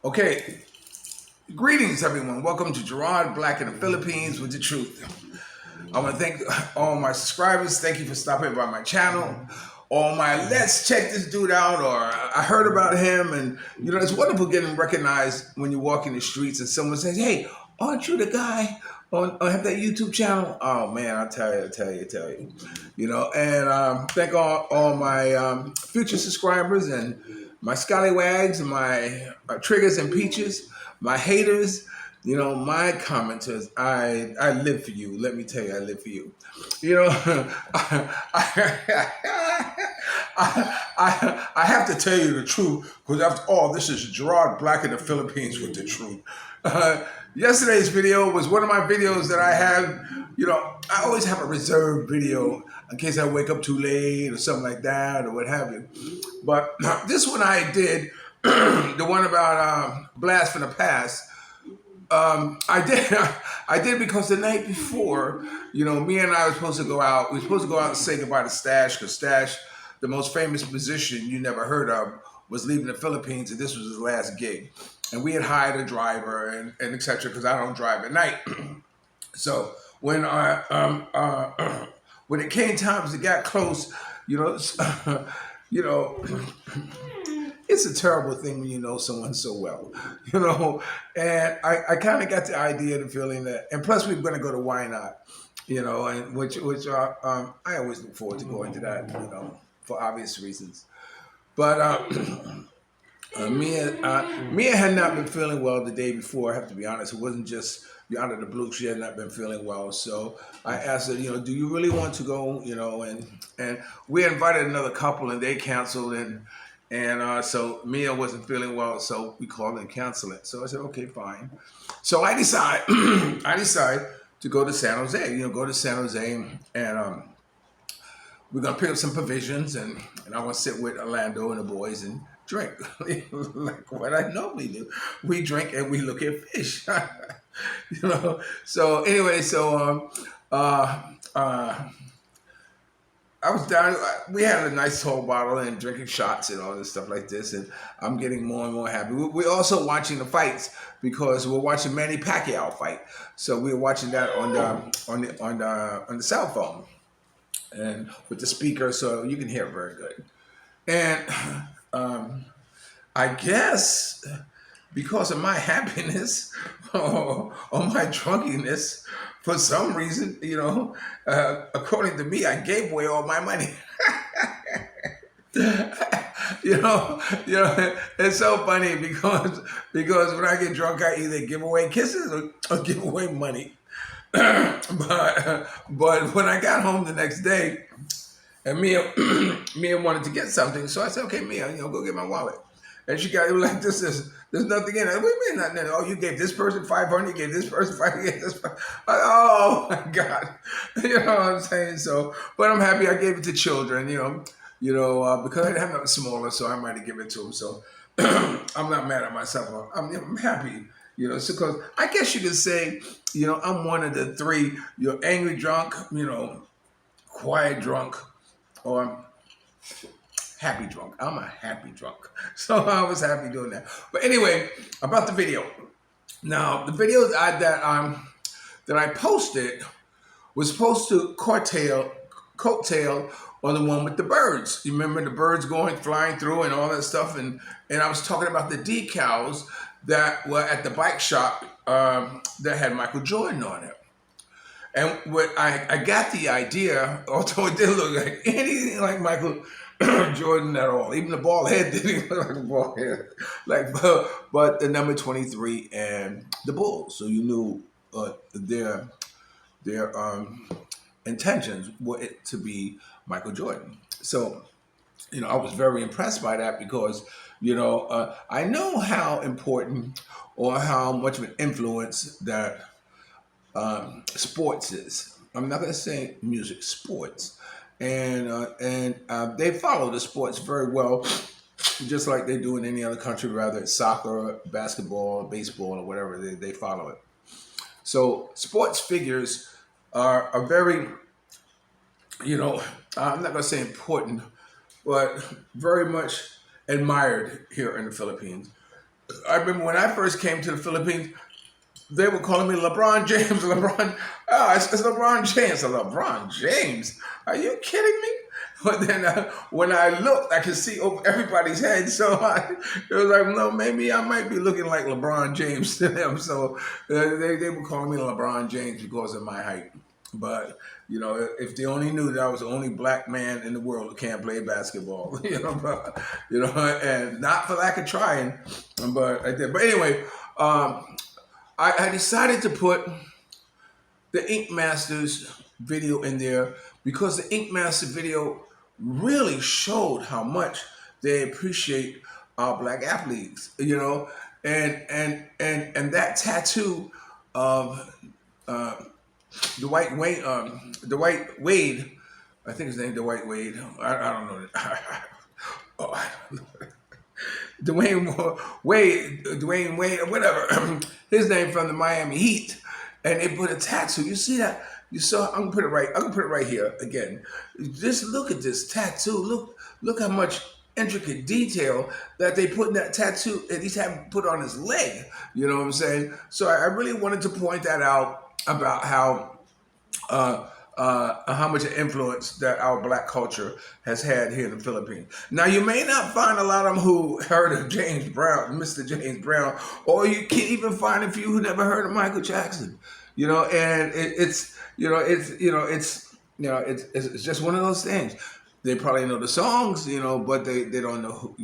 Okay, greetings everyone. Welcome to Gerard, Black in the Philippines with the truth. I want to thank all my subscribers. Thank you for stopping by my channel. All my let's check this dude out, or I heard about him, and it's wonderful getting recognized when you walk in the streets and someone says, "Hey, aren't you the guy on have that YouTube channel?" Oh man, I tell you. And thank all my future subscribers and my scallywags and my triggers and peaches, my haters, my commenters. I live for you. Let me tell you, I live for you. I have to tell you the truth because after all, this is Gerard Black in the Philippines with the truth. Yesterday's video was one of my videos that I have. I always have a reserved video in case I wake up too late or something like that or what have you. But this one I did, the one about Blast from the Past. I did because the night before, me and I were supposed to go out. We were supposed to go out and say goodbye to Stash because Stash, the most famous musician you never heard of, was leaving the Philippines, and this was his last gig. And we had hired a driver and et cetera because I don't drive at night. So when when it came time, as it got close, you know, it's a terrible thing when you know someone so well, And I kind of got the idea, the feeling that, and plus we are going to go to Why Not, and which I always look forward to going to that, for obvious reasons. But Mia had not been feeling well the day before. I have to be honest; it wasn't just out of the blue. She had not been feeling well, so I asked her, do you really want to go? And we invited another couple, and they canceled, and so Mia wasn't feeling well, so we called and canceled it. So I said, okay, fine. So I decide, to go to San Jose. Go to San Jose, and we're gonna pick up some provisions, and I want to sit with Orlando and the boys and drink, like what I normally do. We drink and we look at fish, So anyway, I was down. We had a nice tall bottle and drinking shots and all this stuff like this, and I'm getting more and more happy. We're also watching the fights because we're watching Manny Pacquiao fight. So we were watching that on the cell phone and with the speaker, so you can hear it very good. And I guess because of my happiness or my drunkenness, for some reason, according to me, I gave away all my money. It's so funny because when I get drunk, I either give away kisses or give away money. but when I got home the next day, and Mia wanted to get something, so I said, "Okay, Mia, go get my wallet." And she got it was like there's nothing in it. What do you mean nothing in it? Oh, you gave this person 500, you gave this person 500, you gave this person. Oh my God. You know what I'm saying? So, but I'm happy I gave it to children, because I didn't have nothing smaller, so I might have given it to them. So I'm not mad at myself. I'm happy, so because I guess you could say, I'm one of the three, you're angry drunk, quiet drunk, or happy drunk. I'm a happy drunk. So I was happy doing that. But anyway, about the video. Now, the video that I posted was supposed to coattail on the one with the birds. You remember the birds flying through and all that stuff? And I was talking about the decals that were at the bike shop that had Michael Jordan on it. And what I got the idea, although it didn't look like anything like Michael Jordan at all. Even the bald head didn't even look like a bald head. But the number 23 and the Bulls. So you knew their intentions were it to be Michael Jordan. So, I was very impressed by that because, I know how important or how much of an influence that sports is. I'm not going to say music, sports. And they follow the sports very well, just like they do in any other country, whether it's soccer, basketball, baseball, or whatever, they follow it. So sports figures are very, I'm not going to say important, but very much admired here in the Philippines. I remember when I first came to the Philippines, they were calling me LeBron James. LeBron, it's LeBron James. LeBron James. Are you kidding me? But then when I looked, I could see over everybody's head. So it was like, no, maybe I might be looking like LeBron James to them. So they were calling me LeBron James because of my height. But you know, if they only knew that I was the only black man in the world who can't play basketball, and not for lack of trying, but I did. But anyway, I decided to put the Ink Masters video in there because the Ink Master video really showed how much they appreciate our black athletes, and that tattoo of Dwight Wade, I think his name Dwight Wade. I don't know. Oh, I don't know. Dwayne Wade, whatever, his name from the Miami Heat, and they put a tattoo. You see that? You saw? I'm gonna put it right here again. Just look at this tattoo. Look how much intricate detail that they put in that tattoo. At least have put on his leg. You know what I'm saying? So I really wanted to point that out about how much influence that our black culture has had here in the Philippines. Now, you may not find a lot of them who heard of James Brown, Mr. James Brown, or you can't even find a few who never heard of Michael Jackson. And it's just one of those things. They probably know the songs, but they don't know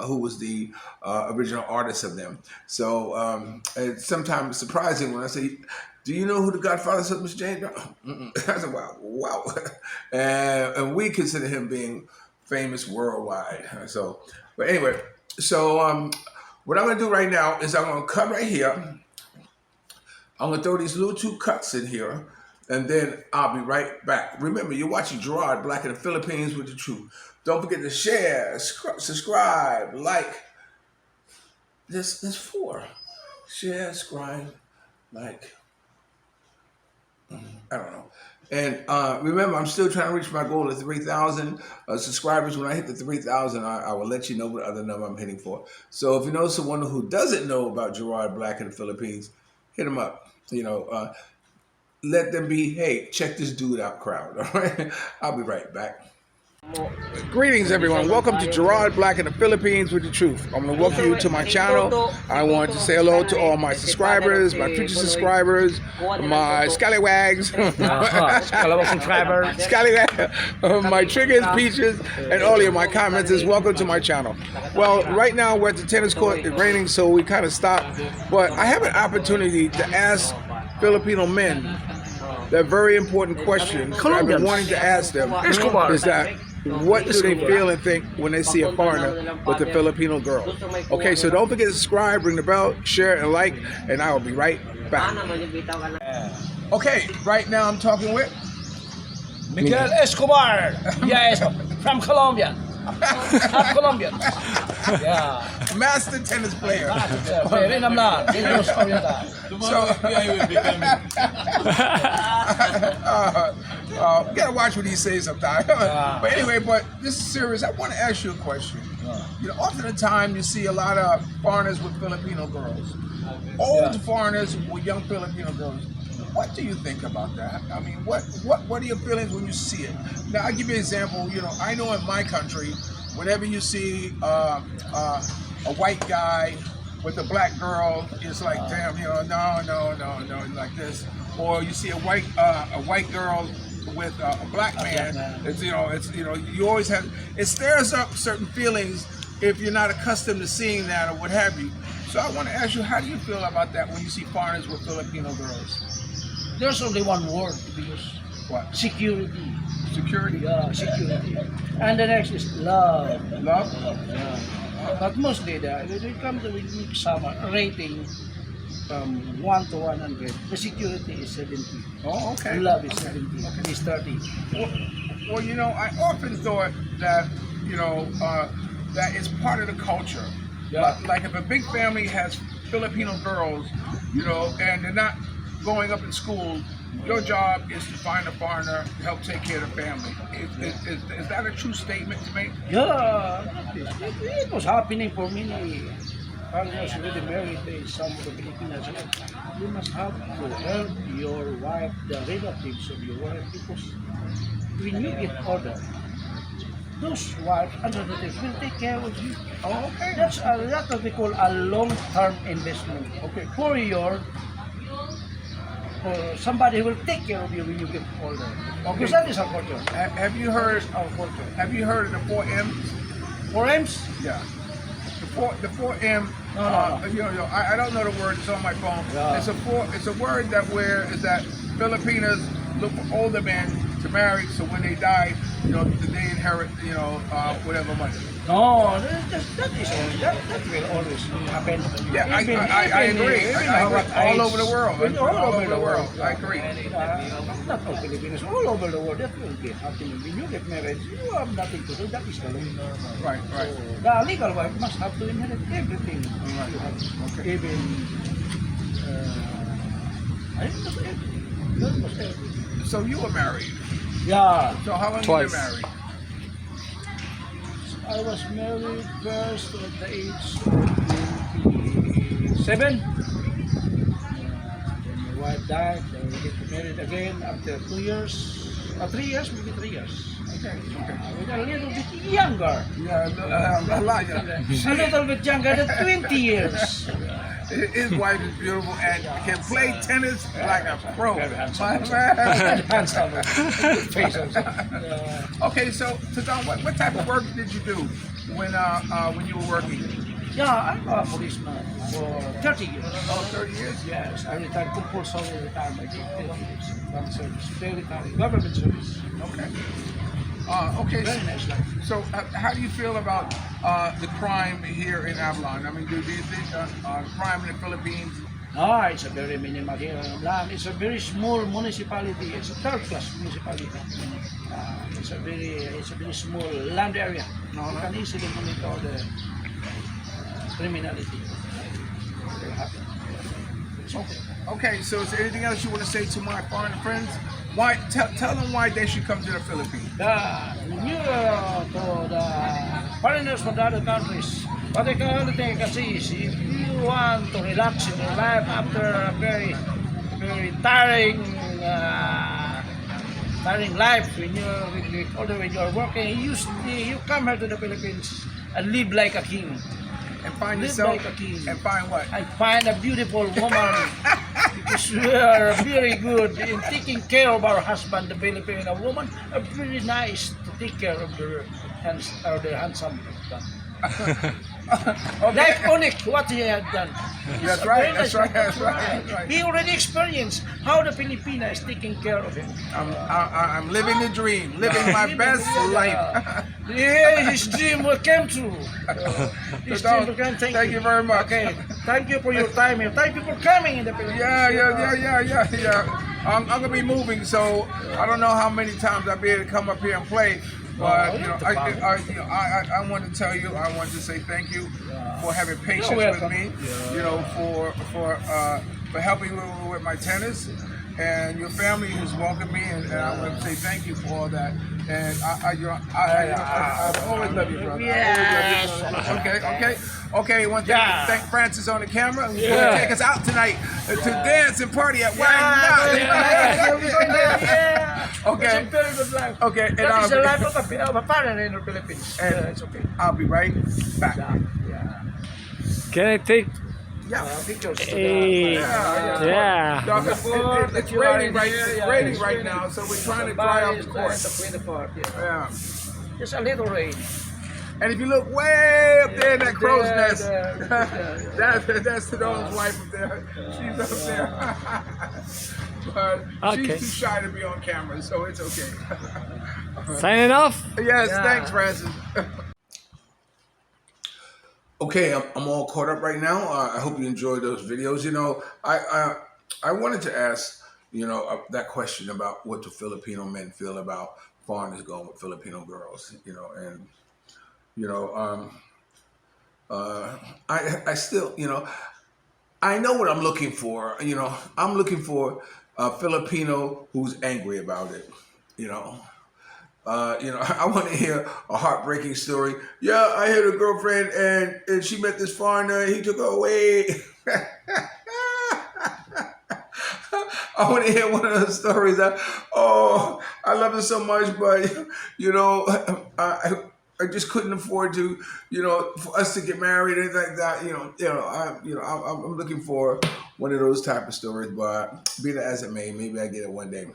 who was the original artist of them. So it's sometimes surprising when I say, do you know who the Godfather of Mr. James Brown? I said, wow. And we consider him being famous worldwide. But anyway, what I'm going to do right now is I'm going to cut right here. I'm going to throw these little two cuts in here, and then I'll be right back. Remember, you're watching Gerard, Black in the Philippines with the Truth. Don't forget to share, subscribe, like. There's 4. Share, subscribe, like. I don't know. And remember, I'm still trying to reach my goal of 3,000 subscribers. When I hit the 3,000, I will let you know what other number I'm hitting for. So if you know someone who doesn't know about Gerard Black in the Philippines, hit them up. Let them be, hey, check this dude out crowd. All right? I'll be right back. Greetings, everyone. Welcome to Gerard Black in the Philippines with the Truth. I'm going to welcome you to my channel. I want to say hello to all my subscribers, my future subscribers, my scallywags, my triggers, peaches, and all of my commenters. Welcome to my channel. Well, right now we're at the tennis court. It's raining, so we kind of stopped. But I have an opportunity to ask Filipino men that very important question I've been wanting to ask them is that what do they feel and think when they see a foreigner with a Filipino girl? Okay, so don't forget to subscribe, ring the bell, share, and like, and I will be right back. Okay, right now I'm talking with Miguel Escobar. Yes, from Colombia. Half Colombian. Yeah. Master tennis player. Rin I'm not. You gotta watch what he says sometimes. But anyway, this is serious. I want to ask you a question. Often the time you see a lot of foreigners with Filipino girls, old foreigners with young Filipino girls. What do you think about that? I mean, what are your feelings when you see it? Now, I'll give you an example. I know in my country, whenever you see a white guy with a black girl, it's like, damn, no, like this. Or you see a white girl with a black man. You always have. It stirs up certain feelings if you're not accustomed to seeing that or what have you. So I want to ask you, how do you feel about that when you see foreigners with Filipino girls? There's only one word to use. What? Security. Security? Yeah, security. And the next is love. Love? Yeah. But mostly, when it comes to some rating from 1 to 100, the security is 70. Oh, okay. Love is 70. Okay. Is 30. Well, I often thought that, that is part of the culture. Yeah. Like if a big family has Filipino girls, and they're not going up in school, your job is to find a foreigner to help take care of the family. Is that a true statement to make? Yeah, it was happening for many foreigners already married some of the Filipinas, you must have to help your wife, the relatives of your wife, because when you get older, those wives and relatives will take care of you. Oh, okay. That's what we call a long-term investment. Okay. For somebody who will take care of you when you get older. Okay. Because that is our culture. Have you heard? Our culture. Have you heard of the 4 M's? 4 M's? Yeah. The four M. No. I don't know the word. It's on my phone. Yeah. It's a word that Filipinas look for older men to marry, so when they die, they inherit, whatever money. No, that will always happen. Yeah, I agree. All over the world. All over the world. I agree. Not all Filipinos, all over the world. That will be happening. When you get married, you have nothing to do. That is the law. Right. So, the legal wife must have to inherit everything. Right. You have, Okay. even almost everything. Almost everything. So you were married. Yeah. So how long Twice. you been married? I was married first at the age of 27. Then my wife died. Then we get married again after 2 years. 3 years, maybe 3 years. Okay. We got a little bit younger. Yeah, a lot. Yeah. A little bit younger than 20 years. His wife is beautiful and can play tennis like a pro. Very handsome. My man. Handsome. Good face also. Okay, so Don, what type of work did you do when you were working? Yeah, I'm a policeman for 30 years. Oh, 30 years? Yes, I retired compulsory retirement. 30 years. Public service. Very retired. Government service. Okay. Okay. Very nice life. So, how do you feel about the crime here in Avalon? I mean, do you think crime in the Philippines? It's a very minimal here in Avalon. It's a very small municipality. It's a third-class municipality. It's a very small land area. You can easily monitor the criminality. Will happen. It's okay. Okay. So, is there anything else you want to say to my foreign friends? Why? Tell them why they should come to the Philippines. To the foreigners from the other countries, what they can only take us is if you want to relax in your life after a very, very tiring life although when you're working, you come here to the Philippines and live like a king. And find Live yourself like a king. and find what? And find a beautiful woman. Because we are very good in taking care of our husband, the Filipino woman, are very nice to take care of their handsome husband. Like Onik, what he had done. That's He's a right, very that's nice right, man. that's right, that's right. He already experienced how the Filipina is taking care of him. I'm living the dream, living my best life. Yeah, his dream will come true. His So, dream will come. thank you very much. Okay, thank you for your time here. Thank you for coming in the Philippines. Yeah. I'm gonna be moving, so I don't know how many times I'll be able to come up here and play. But I want to tell you, I want to say thank you for having patience with me. For helping me with my tennis, and your family has welcomed me, and I want to say thank you for all that. And I always love you, brother. Yes. I always love you. Okay. I want to thank Francis on the camera who's going to take us out tonight to dance and party at Wang Okay. It's a very good life. Okay, and That is the life of a foreigner in the Philippines. And It's okay. I'll be right back. Can I take Pictures. Yeah. No, it's raining right now, so we're trying to dry out the court. Yeah. Just a little rain. And if you look way up there in that crow's nest, that's Sedon's wife up there. She's up there. But she's too shy to be on camera, so it's okay. Signing off. Yes, thanks, Francis. Okay, I'm all caught up right now. I hope you enjoyed those videos. I wanted to ask, that question about what do Filipino men feel about foreigners going with Filipino girls. I still, I know what I'm looking for. I'm looking for a Filipino who's angry about it. I want to hear a heartbreaking story. Yeah, I had a girlfriend and she met this foreigner. He took her away. I want to hear one of those stories. Oh, I love her so much, but you know, I just couldn't afford to, for us to get married and anything like that. I'm looking for one of those type of stories. But be that as it may, maybe I get it one day.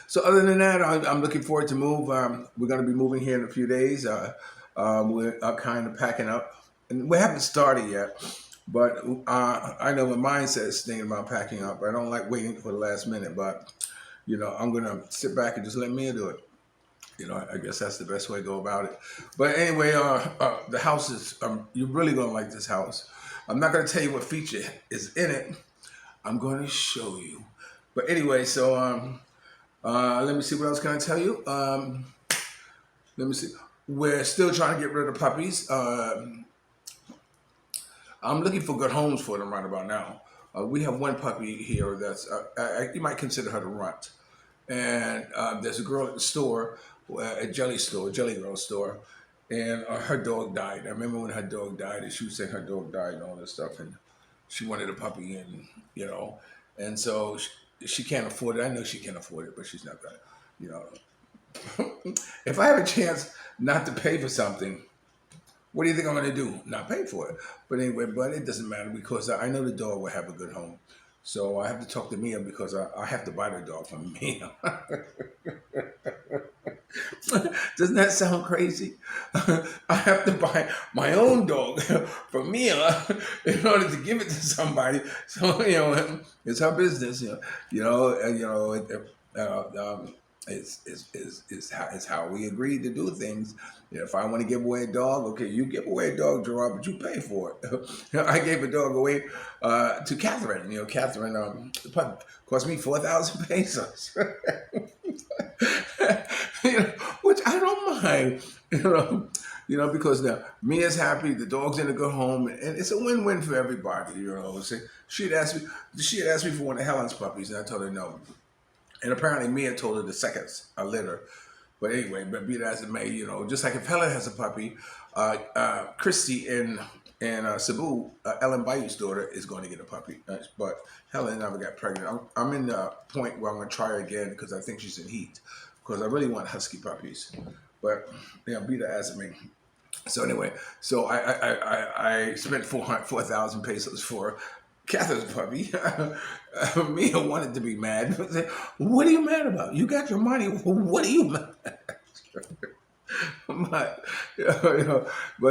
So other than that, I'm looking forward to move. We're going to be moving here in a few days. We're kind of packing up, and we haven't started yet. But I know my mindset is thinking about packing up. I don't like waiting for the last minute, but I'm going to sit back and just let Mia do it. I guess that's the best way to go about it. But anyway, the house is, you're really going to like this house. I'm not going to tell you what feature is in it. I'm going to show you. But anyway, so let me see, what else can I tell you? Let me see. We're still trying to get rid of puppies. I'm looking for good homes for them right about now. We have one puppy here that's, you might consider her the runt. And there's a girl at the store, a Jelly Girl store, and her dog died. I remember when her dog died, and she was saying her dog died and all this stuff, and she wanted a puppy, and so she can't afford it. I know she can't afford it, but she's not gonna, you know. If I have a chance not to pay for something, what do you think I'm going to do? Not pay for it. But anyway, but it doesn't matter because I know the dog will have a good home. So I have to talk to Mia because I have to buy the dog from Mia. Doesn't that sound crazy? I have to buy my own dog from Mia in order to give it to somebody. So it's her business. It's how we agreed to do things. If I want to give away a dog, okay, you give away a dog, Gerard, but you pay for it. I gave a dog away to Catherine. Catherine the pup cost me 4,000 pesos. Which I don't mind. Because now Mia's happy, the dog's in a good home, and it's a win-win for everybody. She had asked me for one of Helen's puppies, and I told her no. And apparently Mia told her the seconds a litter. But anyway, but be that as it may, just like if Helen has a puppy, Christy and Cebu, Ellen Bayou's daughter, is going to get a puppy. But Helen never got pregnant. I'm in the point where I'm going to try her again because I think she's in heat. Because I really want husky puppies. But, be that as it may. So anyway, so I spent 4,000 pesos for Catherine's puppy. Mia wanted to be mad. What are you mad about? You got your money. What are you mad at? But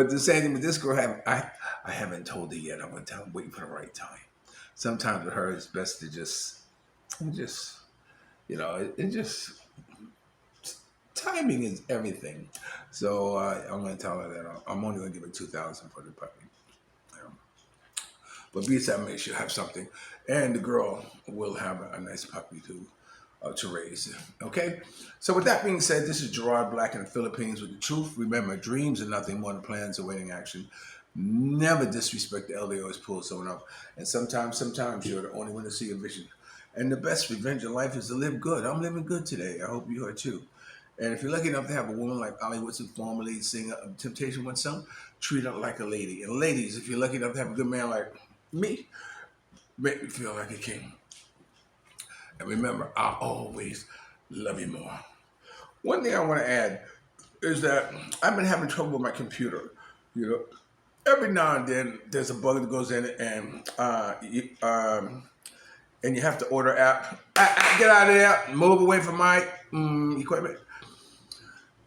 the same thing with this girl, I haven't told her yet. I'm waiting for the right time. Sometimes with her, it's best to just timing is everything. So I'm going to tell her that I'm only going to give her 2,000 for the puppy. But besides, make sure you have something, and the girl will have a nice puppy to raise. Okay. So with that being said, this is Gerard Black in the Philippines with the truth. Remember, dreams are nothing more than plans awaiting action. Never disrespect the elder, always pull someone up. And sometimes you're the only one to see a vision. And the best revenge in life is to live good. I'm living good today. I hope you are too. And if you're lucky enough to have a woman like Ollie Woodson, former lead singer of Temptation One Song, treat her like a lady. And ladies, if you're lucky enough to have a good man like me, make me feel like a king. And remember, I'll always love you more. One thing I want to add is that I've been having trouble with my computer. Every now and then there's a bug that goes in it, and you have to order app. Get out of there, move away from my equipment.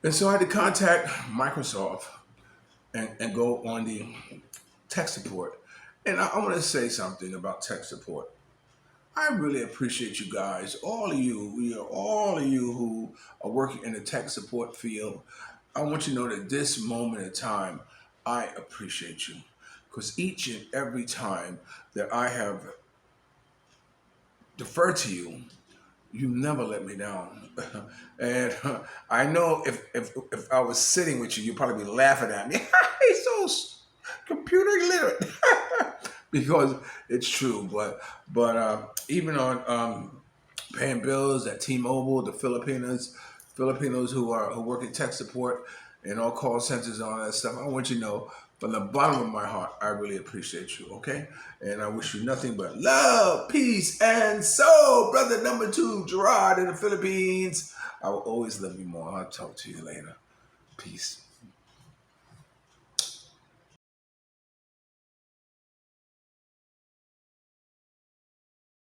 And so I had to contact Microsoft and go on the tech support. And I want to say something about tech support. I really appreciate you guys, all of you who are working in the tech support field. I want you to know that this moment in time, I appreciate you. Because each and every time that I have deferred to you, you never let me down. And I know if I was sitting with you, you'd probably be laughing at me. He's so computer illiterate. Because it's true. But even on paying bills at T-Mobile, the Filipinos Filipinos who work in tech support and all call centers and all that stuff. I want you to know from the bottom of my heart, I really appreciate you. Okay, and I wish you nothing but love, peace, and soul, brother number 2, Gerard in the Philippines. I will always love you more. I'll talk to you later. Peace.